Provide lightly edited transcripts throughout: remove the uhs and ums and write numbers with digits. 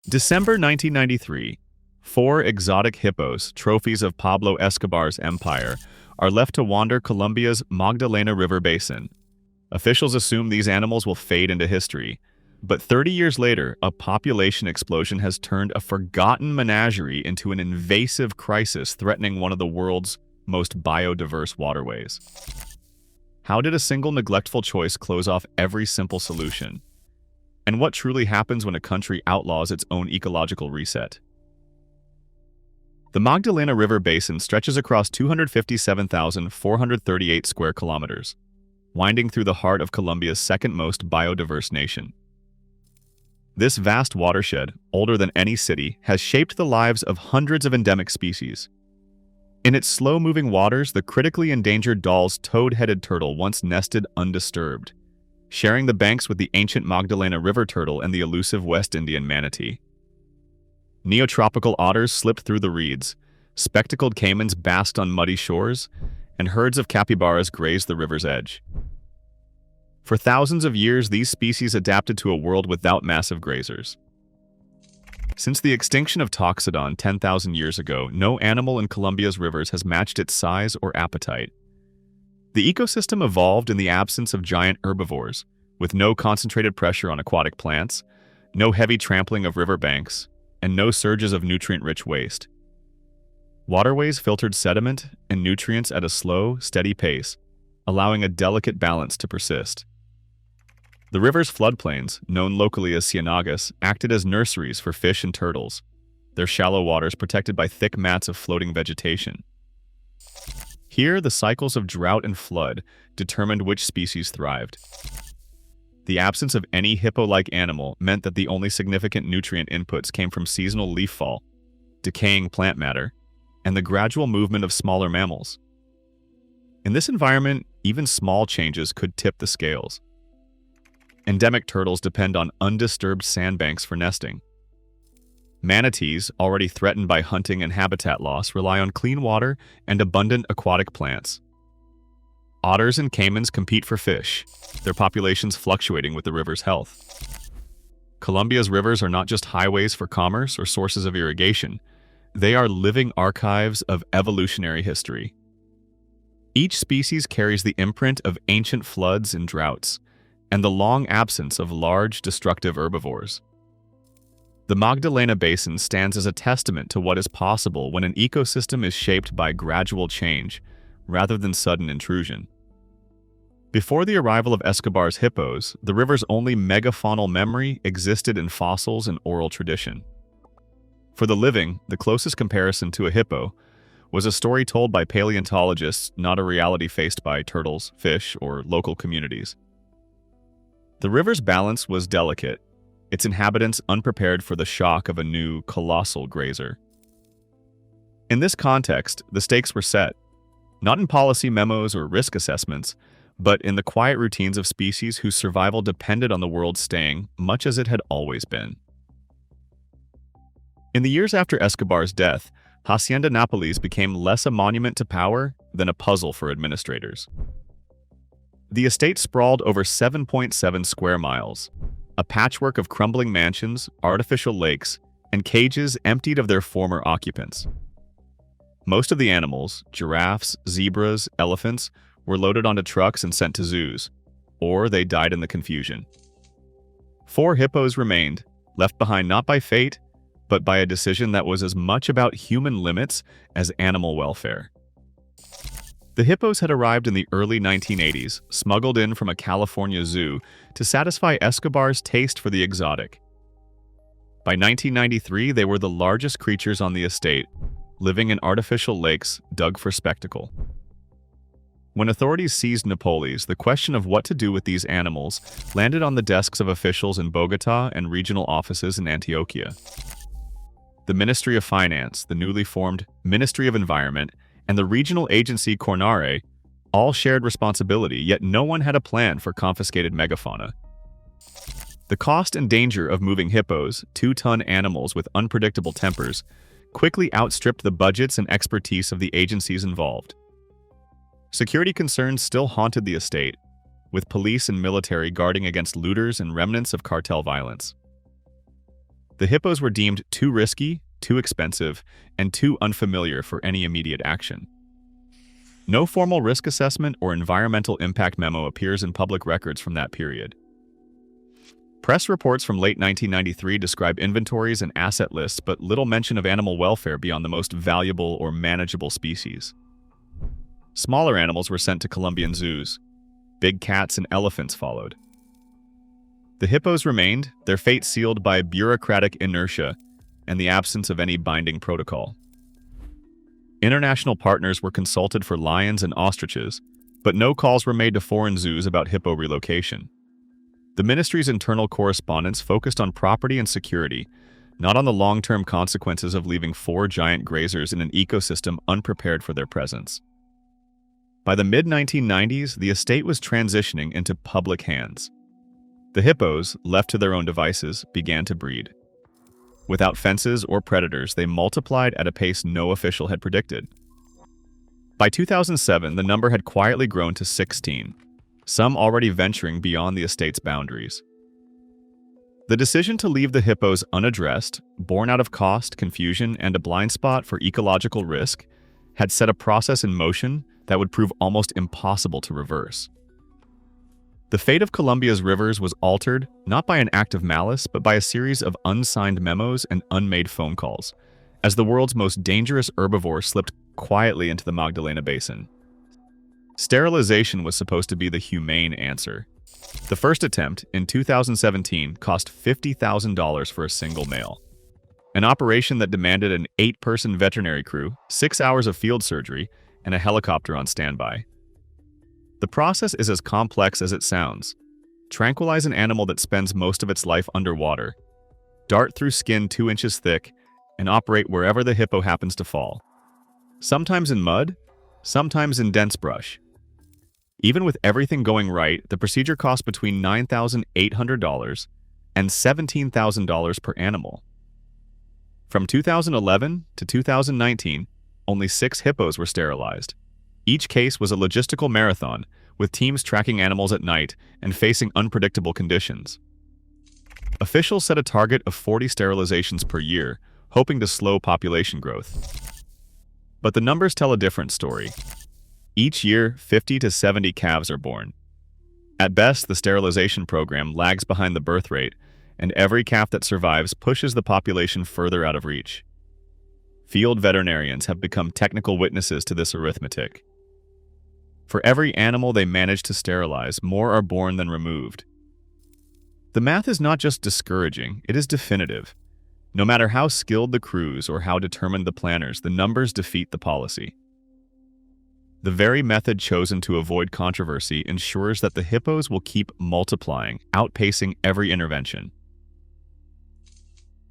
December 1993. Four exotic hippos, trophies of Pablo Escobar's empire, are left to wander Colombia's Magdalena River basin. Officials assume these animals will fade into history, but 30 years later, a population explosion has turned a forgotten menagerie into an invasive crisis threatening one of the world's most biodiverse waterways. How did a single neglectful choice close off every simple solution? And what truly happens when a country outlaws its own ecological reset? The Magdalena River basin stretches across 257,438 square kilometers, winding through the heart of Colombia's second most biodiverse nation. This vast watershed, older than any city, has shaped the lives of hundreds of endemic species. In its slow-moving waters, the critically endangered Dall's toad-headed turtle once nested undisturbed, sharing the banks with the ancient Magdalena River turtle and the elusive West Indian manatee. Neotropical otters slipped through the reeds, spectacled caimans basked on muddy shores, and herds of capybaras grazed the river's edge. For thousands of years, these species adapted to a world without massive grazers. Since the extinction of Toxodon 10,000 years ago, no animal in Colombia's rivers has matched its size or appetite. The ecosystem evolved in the absence of giant herbivores, with no concentrated pressure on aquatic plants, no heavy trampling of riverbanks, and no surges of nutrient-rich waste. Waterways filtered sediment and nutrients at a slow, steady pace, allowing a delicate balance to persist. The river's floodplains, known locally as cienagas, acted as nurseries for fish and turtles, their shallow waters protected by thick mats of floating vegetation. Here, the cycles of drought and flood determined which species thrived. The absence of any hippo-like animal meant that the only significant nutrient inputs came from seasonal leaf fall, decaying plant matter, and the gradual movement of smaller mammals. In this environment, even small changes could tip the scales. Endemic turtles depend on undisturbed sandbanks for nesting. Manatees, already threatened by hunting and habitat loss, rely on clean water and abundant aquatic plants. Otters and caimans compete for fish, their populations fluctuating with the river's health. Colombia's rivers are not just highways for commerce or sources of irrigation. They are living archives of evolutionary history. Each species carries the imprint of ancient floods and droughts, and the long absence of large, destructive herbivores. The Magdalena Basin stands as a testament to what is possible when an ecosystem is shaped by gradual change, rather than sudden intrusion. Before the arrival of Escobar's hippos, the river's only megafaunal memory existed in fossils and oral tradition. For the living, the closest comparison to a hippo was a story told by paleontologists, not a reality faced by turtles, fish, or local communities. The river's balance was delicate, its inhabitants unprepared for the shock of a new, colossal grazer. In this context, the stakes were set, not in policy memos or risk assessments, but in the quiet routines of species whose survival depended on the world staying much as it had always been. In the years after Escobar's death, Hacienda Nápoles became less a monument to power than a puzzle for administrators. The estate sprawled over 7.7 square miles, a patchwork of crumbling mansions, artificial lakes, and cages emptied of their former occupants. Most of the animals, giraffes, zebras, elephants, were loaded onto trucks and sent to zoos, or they died in the confusion. 4 hippos remained, left behind not by fate, but by a decision that was as much about human limits as animal welfare. The hippos had arrived in the early 1980s, smuggled in from a California zoo to satisfy Escobar's taste for the exotic. By 1993, they were the largest creatures on the estate, living in artificial lakes dug for spectacle. When authorities seized Nápoles, the question of what to do with these animals landed on the desks of officials in Bogotá and regional offices in Antioquia. The Ministry of Finance, the newly formed Ministry of Environment, and the regional agency Cornare all shared responsibility, yet no one had a plan for confiscated megafauna. The cost and danger of moving hippos, 2-ton animals with unpredictable tempers, quickly outstripped the budgets and expertise of the agencies involved. Security concerns still haunted the estate, with police and military guarding against looters and remnants of cartel violence. The hippos were deemed too risky, too expensive, and too unfamiliar for any immediate action. No formal risk assessment or environmental impact memo appears in public records from that period. Press reports from late 1993 describe inventories and asset lists, but little mention of animal welfare beyond the most valuable or manageable species. Smaller animals were sent to Colombian zoos. Big cats and elephants followed. The hippos remained, their fate sealed by bureaucratic inertia and the absence of any binding protocol. International partners were consulted for lions and ostriches, but no calls were made to foreign zoos about hippo relocation. The ministry's internal correspondence focused on property and security, not on the long-term consequences of leaving 4 giant grazers in an ecosystem unprepared for their presence. By the mid-1990s, the estate was transitioning into public hands. The hippos, left to their own devices, began to breed. Without fences or predators, they multiplied at a pace no official had predicted. By 2007, the number had quietly grown to 16, some already venturing beyond the estate's boundaries. The decision to leave the hippos unaddressed, born out of cost, confusion, and a blind spot for ecological risk, had set a process in motion that would prove almost impossible to reverse. The fate of Colombia's rivers was altered not by an act of malice, but by a series of unsigned memos and unmade phone calls, as the world's most dangerous herbivore slipped quietly into the Magdalena basin. Sterilization was supposed to be the humane answer. The first attempt, in 2017, cost $50,000 for a single male. An operation that demanded an 8-person veterinary crew, 6 hours of field surgery, and a helicopter on standby. The process is as complex as it sounds. Tranquilize an animal that spends most of its life underwater, dart through skin 2 inches thick, and operate wherever the hippo happens to fall. Sometimes in mud, sometimes in dense brush. Even with everything going right, the procedure costs between $9,800 and $17,000 per animal. From 2011 to 2019, only 6 hippos were sterilized. Each case was a logistical marathon, with teams tracking animals at night and facing unpredictable conditions. Officials set a target of 40 sterilizations per year, hoping to slow population growth. But the numbers tell a different story. Each year, 50 to 70 calves are born. At best, the sterilization program lags behind the birth rate, and every calf that survives pushes the population further out of reach. Field veterinarians have become technical witnesses to this arithmetic. For every animal they manage to sterilize, more are born than removed. The math is not just discouraging, it is definitive. No matter how skilled the crews or how determined the planners, the numbers defeat the policy. The very method chosen to avoid controversy ensures that the hippos will keep multiplying, outpacing every intervention.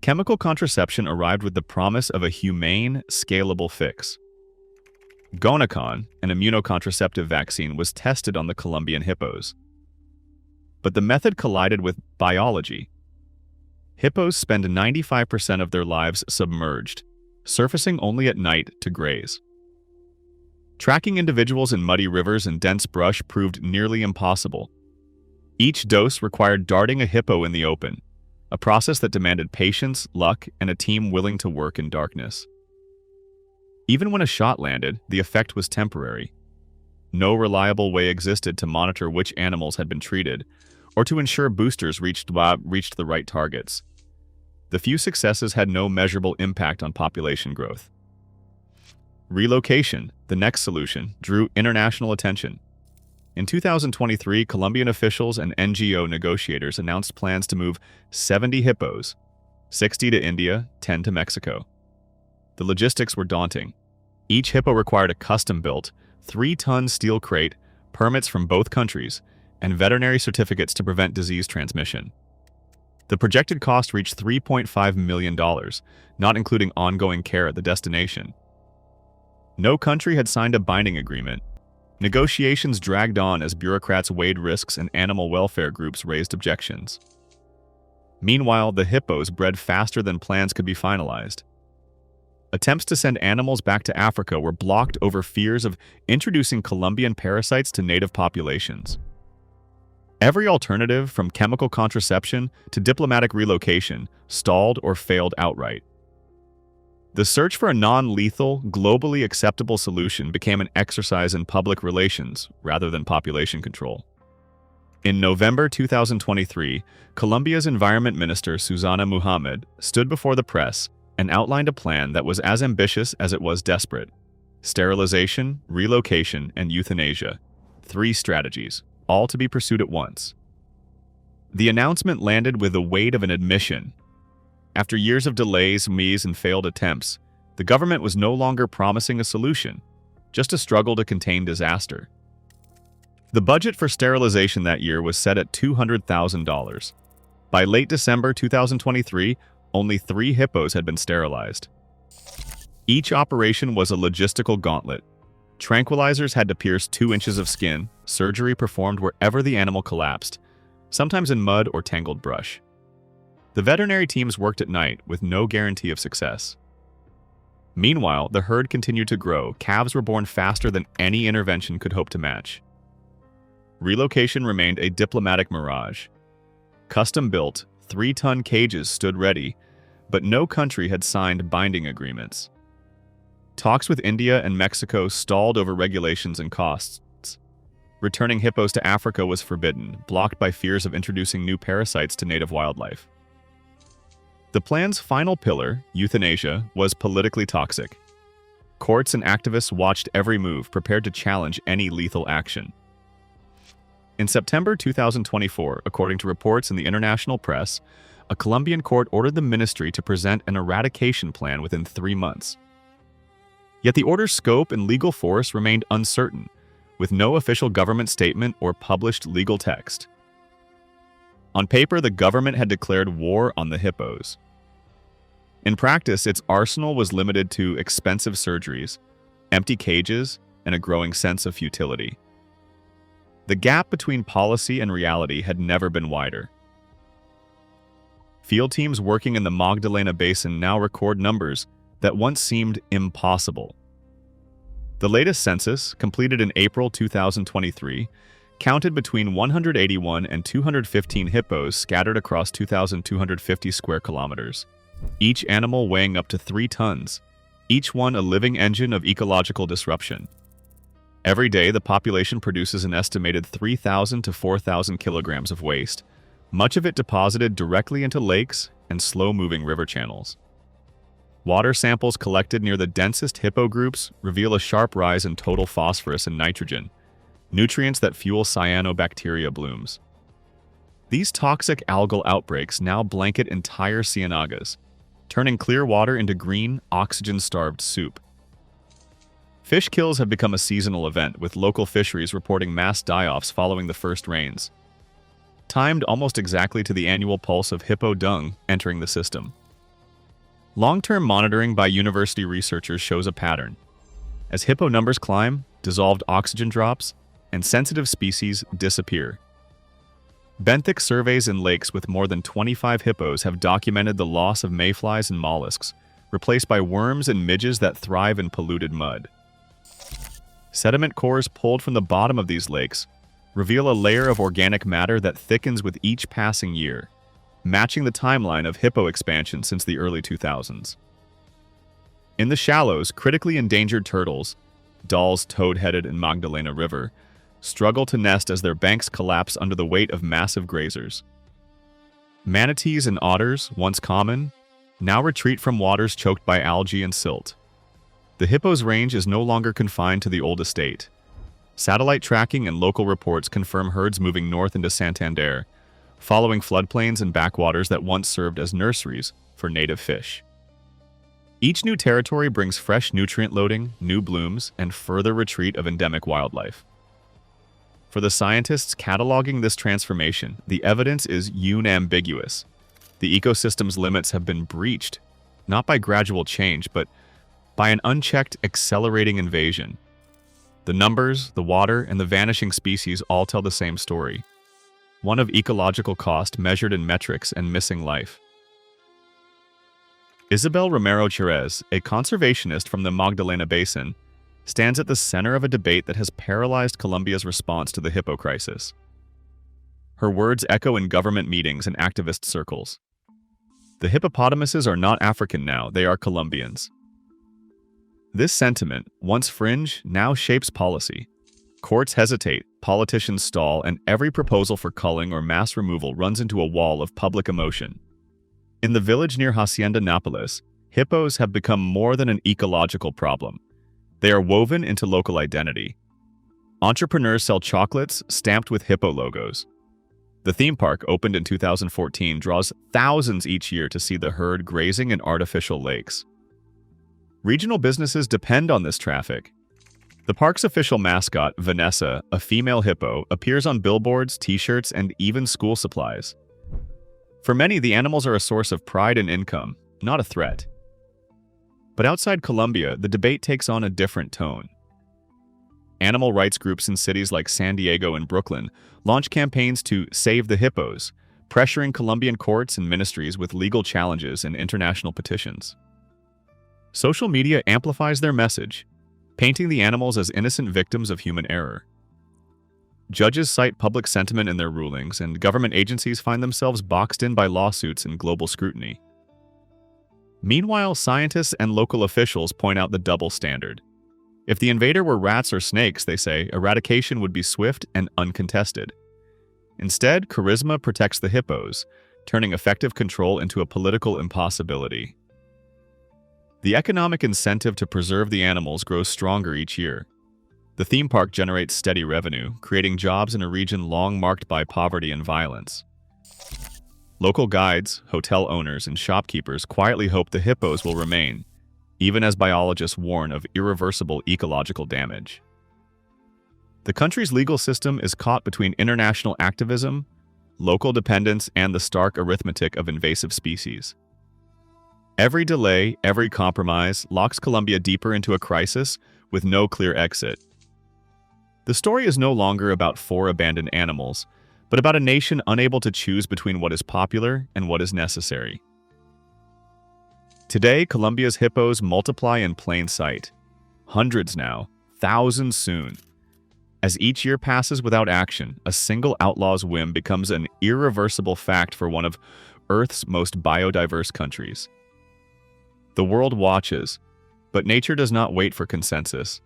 Chemical contraception arrived with the promise of a humane, scalable fix. Gonacon, an immunocontraceptive vaccine, was tested on the Colombian hippos. But the method collided with biology. Hippos spend 95% of their lives submerged, surfacing only at night to graze. Tracking individuals in muddy rivers and dense brush proved nearly impossible. Each dose required darting a hippo in the open, a process that demanded patience, luck, and a team willing to work in darkness. Even when a shot landed, the effect was temporary. No reliable way existed to monitor which animals had been treated, or to ensure boosters reached the right targets. The few successes had no measurable impact on population growth. Relocation, the next solution, drew international attention. In 2023, Colombian officials and NGO negotiators announced plans to move 70 hippos, 60 to India, 10 to Mexico. The logistics were daunting. Each hippo required a custom-built, 3-ton steel crate, permits from both countries, and veterinary certificates to prevent disease transmission. The projected cost reached $3.5 million, not including ongoing care at the destination. No country had signed a binding agreement. Negotiations dragged on as bureaucrats weighed risks and animal welfare groups raised objections. Meanwhile, the hippos bred faster than plans could be finalized. Attempts to send animals back to Africa were blocked over fears of introducing Colombian parasites to native populations. Every alternative, from chemical contraception to diplomatic relocation, stalled or failed outright. The search for a non-lethal, globally acceptable solution became an exercise in public relations rather than population control. In November 2023, Colombia's Environment Minister Susana Muhammad stood before the press and outlined a plan that was as ambitious as it was desperate. Sterilization, relocation, and euthanasia. 3 strategies, all to be pursued at once. The announcement landed with the weight of an admission. After years of delays, and failed attempts, the government was no longer promising a solution, just a struggle to contain disaster. The budget for sterilization that year was set at $200,000. By late December 2023, only 3 hippos had been sterilized. Each operation was a logistical gauntlet. Tranquilizers had to pierce 2 inches of skin, surgery performed wherever the animal collapsed, sometimes in mud or tangled brush. The veterinary teams worked at night with no guarantee of success. Meanwhile, the herd continued to grow. Calves were born faster than any intervention could hope to match. Relocation remained a diplomatic mirage. Custom-built, 3-ton cages stood ready, but no country had signed binding agreements. Talks with India and Mexico stalled over regulations and costs. Returning hippos to Africa was forbidden, blocked by fears of introducing new parasites to native wildlife. The plan's final pillar, euthanasia, was politically toxic. Courts and activists watched every move, prepared to challenge any lethal action. In September 2024, according to reports in the international press, a Colombian court ordered the ministry to present an eradication plan within 3 months. Yet the order's scope and legal force remained uncertain, with no official government statement or published legal text. On paper, the government had declared war on the hippos. In practice, its arsenal was limited to expensive surgeries, empty cages, and a growing sense of futility. The gap between policy and reality had never been wider. Field teams working in the Magdalena Basin now record numbers that once seemed impossible. The latest census, completed in April 2023, counted between 181 and 215 hippos scattered across 2,250 square kilometers, each animal weighing up to 3 tons, each one a living engine of ecological disruption. Every day, the population produces an estimated 3,000 to 4,000 kilograms of waste, much of it deposited directly into lakes and slow-moving river channels. Water samples collected near the densest hippo groups reveal a sharp rise in total phosphorus and nitrogen, nutrients that fuel cyanobacteria blooms. These toxic algal outbreaks now blanket entire cienagas, turning clear water into green, oxygen-starved soup. Fish kills have become a seasonal event, with local fisheries reporting mass die-offs following the first rains, timed almost exactly to the annual pulse of hippo dung entering the system. Long-term monitoring by university researchers shows a pattern. As hippo numbers climb, dissolved oxygen drops, and sensitive species disappear. Benthic surveys in lakes with more than 25 hippos have documented the loss of mayflies and mollusks, replaced by worms and midges that thrive in polluted mud. Sediment cores pulled from the bottom of these lakes reveal a layer of organic matter that thickens with each passing year, matching the timeline of hippo expansion since the early 2000s. In the shallows, critically endangered turtles, Dall's toad-headed in Magdalena River, struggle to nest as their banks collapse under the weight of massive grazers. Manatees and otters, once common, now retreat from waters choked by algae and silt. The hippo's range is no longer confined to the old estate. Satellite tracking and local reports confirm herds moving north into Santander, following floodplains and backwaters that once served as nurseries for native fish. Each new territory brings fresh nutrient loading, new blooms, and further retreat of endemic wildlife. For the scientists cataloging this transformation, the evidence is unambiguous. The ecosystem's limits have been breached, not by gradual change, but by an unchecked, accelerating invasion. The numbers, the water, and the vanishing species all tell the same story. One of ecological cost measured in metrics and missing life. Isabel Romero Chirez, a conservationist from the Magdalena Basin, stands at the center of a debate that has paralyzed Colombia's response to the hippo crisis. Her words echo in government meetings and activist circles. The hippopotamuses are not African now, they are Colombians. This sentiment, once fringe, now shapes policy. Courts hesitate, politicians stall, and every proposal for culling or mass removal runs into a wall of public emotion. In the village near Hacienda Nápoles, hippos have become more than an ecological problem. They are woven into local identity. Entrepreneurs sell chocolates stamped with hippo logos. The theme park, opened in 2014, draws thousands each year to see the herd grazing in artificial lakes. Regional businesses depend on this traffic. The park's official mascot, Vanessa, a female hippo, appears on billboards, t-shirts, and even school supplies. For many, the animals are a source of pride and income, not a threat. But outside Colombia, the debate takes on a different tone. Animal rights groups in cities like San Diego and Brooklyn launch campaigns to save the hippos, pressuring Colombian courts and ministries with legal challenges and international petitions. Social media amplifies their message, painting the animals as innocent victims of human error. Judges cite public sentiment in their rulings, and government agencies find themselves boxed in by lawsuits and global scrutiny. Meanwhile, scientists and local officials point out the double standard. If the invader were rats or snakes, they say, eradication would be swift and uncontested. Instead, charisma protects the hippos, turning effective control into a political impossibility. The economic incentive to preserve the animals grows stronger each year. The theme park generates steady revenue, creating jobs in a region long marked by poverty and violence. Local guides, hotel owners, and shopkeepers quietly hope the hippos will remain, even as biologists warn of irreversible ecological damage. The country's legal system is caught between international activism, local dependence, and the stark arithmetic of invasive species. Every delay, every compromise, locks Colombia deeper into a crisis with no clear exit. The story is no longer about 4 abandoned animals, but about a nation unable to choose between what is popular and what is necessary. Today, Colombia's hippos multiply in plain sight. Hundreds now, thousands soon. As each year passes without action, a single outlaw's whim becomes an irreversible fact for one of Earth's most biodiverse countries. The world watches, but nature does not wait for consensus.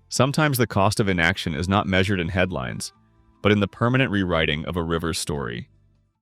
Sometimes the cost of inaction is not measured in headlines, but in the permanent rewriting of a river's story.